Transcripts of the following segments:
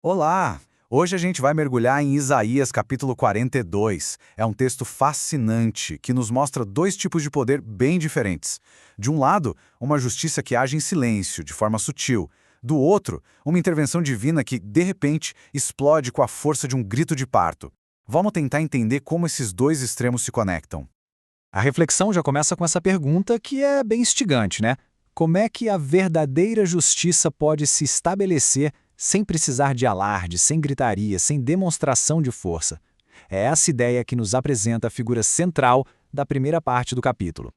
Olá! Hoje a gente vai mergulhar em Isaías capítulo 42. É um texto fascinante que nos mostra dois tipos de poder bem diferentes. De um lado, uma justiça que age em silêncio, de forma sutil. Do outro, uma intervenção divina que, de repente, explode com a força de um grito de parto. Vamos tentar entender como esses dois extremos se conectam. A reflexão já começa com essa pergunta que é bem instigante, né? Como é que a verdadeira justiça pode se estabelecer sem precisar de alarde, sem gritaria, sem demonstração de força? É essa ideia que nos apresenta a figura central da primeira parte do capítulo.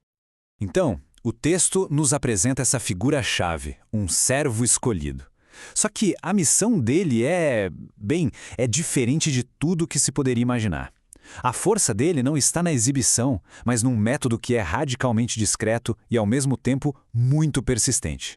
Então, o texto nos apresenta essa figura-chave, um servo escolhido. Só que a missão dele é diferente de tudo que se poderia imaginar. A força dele não está na exibição, mas num método que é radicalmente discreto e, ao mesmo tempo, muito persistente.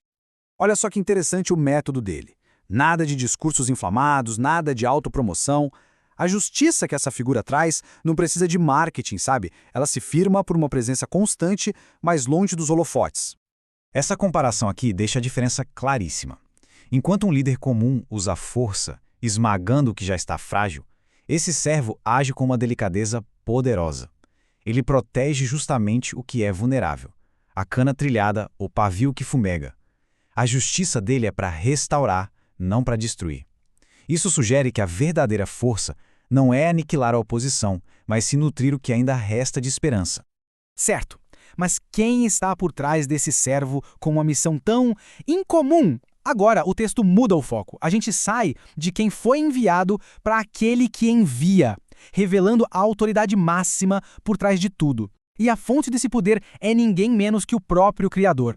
Olha só que interessante o método dele. Nada de discursos inflamados, nada de autopromoção. A justiça que essa figura traz não precisa de marketing, sabe? Ela se firma por uma presença constante, mas longe dos holofotes. Essa comparação aqui deixa a diferença claríssima. Enquanto um líder comum usa força, esmagando o que já está frágil, esse servo age com uma delicadeza poderosa. Ele protege justamente o que é vulnerável, a cana trilhada, o pavio que fumega. A justiça dele é para restaurar, não para destruir. Isso sugere que a verdadeira força não é aniquilar a oposição, mas se nutrir o que ainda resta de esperança. Certo, mas quem está por trás desse servo com uma missão tão incomum? Agora, o texto muda o foco. A gente sai de quem foi enviado para aquele que envia, revelando a autoridade máxima por trás de tudo. E a fonte desse poder é ninguém menos que o próprio Criador.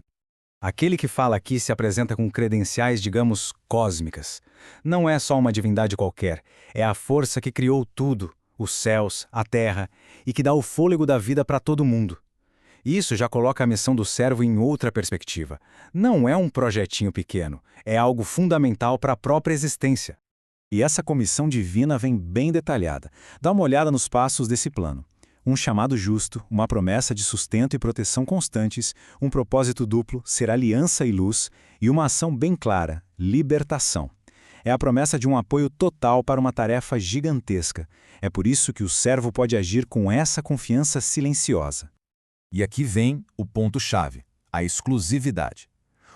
Aquele que fala aqui se apresenta com credenciais, digamos, cósmicas. Não é só uma divindade qualquer, é a força que criou tudo, os céus, a terra, e que dá o fôlego da vida para todo mundo. Isso já coloca a missão do servo em outra perspectiva. Não é um projetinho pequeno, é algo fundamental para a própria existência. E essa comissão divina vem bem detalhada. Dá uma olhada nos passos desse plano. Um chamado justo, uma promessa de sustento e proteção constantes, um propósito duplo, ser aliança e luz, e uma ação bem clara, libertação. É a promessa de um apoio total para uma tarefa gigantesca. É por isso que o servo pode agir com essa confiança silenciosa. E aqui vem o ponto-chave, a exclusividade.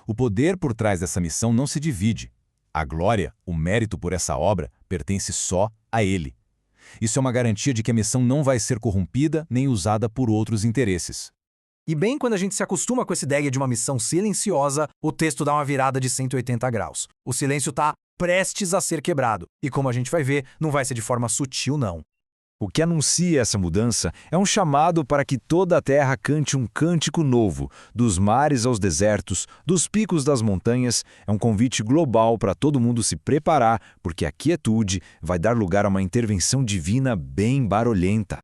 O poder por trás dessa missão não se divide. A glória, o mérito por essa obra, pertence só a ele. Isso é uma garantia de que a missão não vai ser corrompida nem usada por outros interesses. E bem quando a gente se acostuma com essa ideia de uma missão silenciosa, o texto dá uma virada de 180 graus. O silêncio está prestes a ser quebrado. E como a gente vai ver, não vai ser de forma sutil, não. O que anuncia essa mudança é um chamado para que toda a terra cante um cântico novo, dos mares aos desertos, dos picos das montanhas. É um convite global para todo mundo se preparar, porque a quietude vai dar lugar a uma intervenção divina bem barulhenta.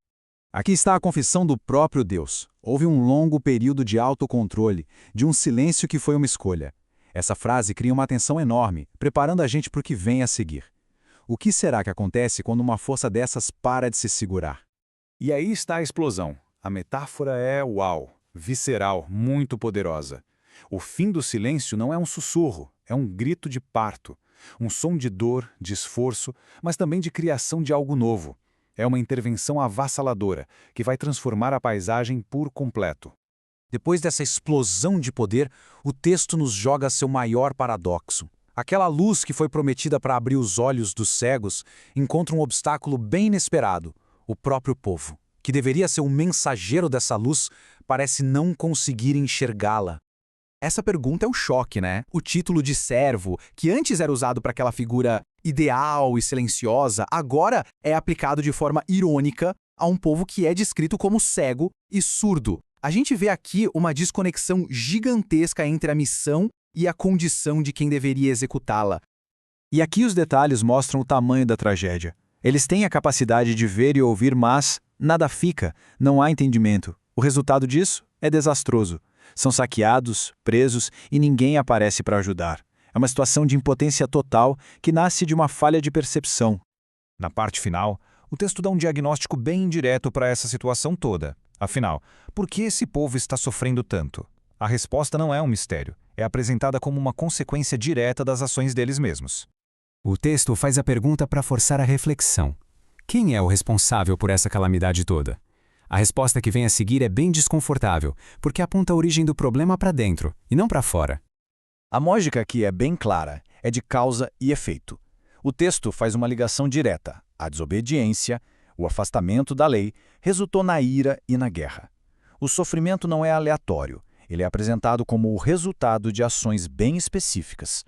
Aqui está a confissão do próprio Deus. Houve um longo período de autocontrole, de um silêncio que foi uma escolha. Essa frase cria uma tensão enorme, preparando a gente para o que vem a seguir. O que será que acontece quando uma força dessas para de se segurar? E aí está a explosão. A metáfora é uau, visceral, muito poderosa. O fim do silêncio não é um sussurro, é um grito de parto. Um som de dor, de esforço, mas também de criação de algo novo. É uma intervenção avassaladora, que vai transformar a paisagem por completo. Depois dessa explosão de poder, o texto nos joga a seu maior paradoxo. Aquela luz que foi prometida para abrir os olhos dos cegos encontra um obstáculo bem inesperado. O próprio povo, que deveria ser o mensageiro dessa luz, parece não conseguir enxergá-la. Essa pergunta é um choque, né? O título de servo, que antes era usado para aquela figura ideal e silenciosa, agora é aplicado de forma irônica a um povo que é descrito como cego e surdo. A gente vê aqui uma desconexão gigantesca entre a missão e a condição de quem deveria executá-la. E aqui os detalhes mostram o tamanho da tragédia. Eles têm a capacidade de ver e ouvir, mas nada fica, não há entendimento. O resultado disso é desastroso. São saqueados, presos e ninguém aparece para ajudar. É uma situação de impotência total que nasce de uma falha de percepção. Na parte final, o texto dá um diagnóstico bem direto para essa situação toda. Afinal, por que esse povo está sofrendo tanto? A resposta não é um mistério. É apresentada como uma consequência direta das ações deles mesmos. O texto faz a pergunta para forçar a reflexão. Quem é o responsável por essa calamidade toda? A resposta que vem a seguir é bem desconfortável, porque aponta a origem do problema para dentro, e não para fora. A lógica aqui é bem clara, é de causa e efeito. O texto faz uma ligação direta. A desobediência, o afastamento da lei, resultou na ira e na guerra. O sofrimento não é aleatório, ele é apresentado como o resultado de ações bem específicas.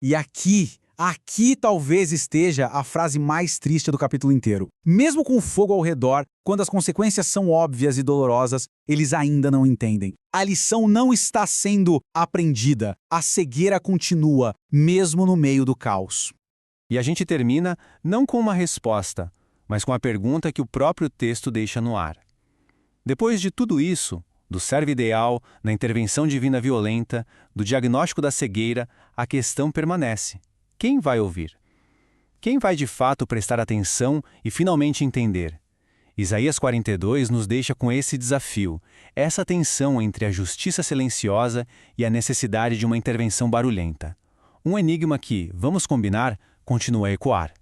E aqui talvez esteja a frase mais triste do capítulo inteiro. Mesmo com o fogo ao redor, quando as consequências são óbvias e dolorosas, eles ainda não entendem. A lição não está sendo aprendida. A cegueira continua, mesmo no meio do caos. E a gente termina não com uma resposta, mas com a pergunta que o próprio texto deixa no ar. Depois de tudo isso, do servo ideal, na intervenção divina violenta, do diagnóstico da cegueira, a questão permanece. Quem vai ouvir? Quem vai de fato prestar atenção e finalmente entender? Isaías 42 nos deixa com esse desafio, essa tensão entre a justiça silenciosa e a necessidade de uma intervenção barulhenta. Um enigma que, vamos combinar, continua a ecoar.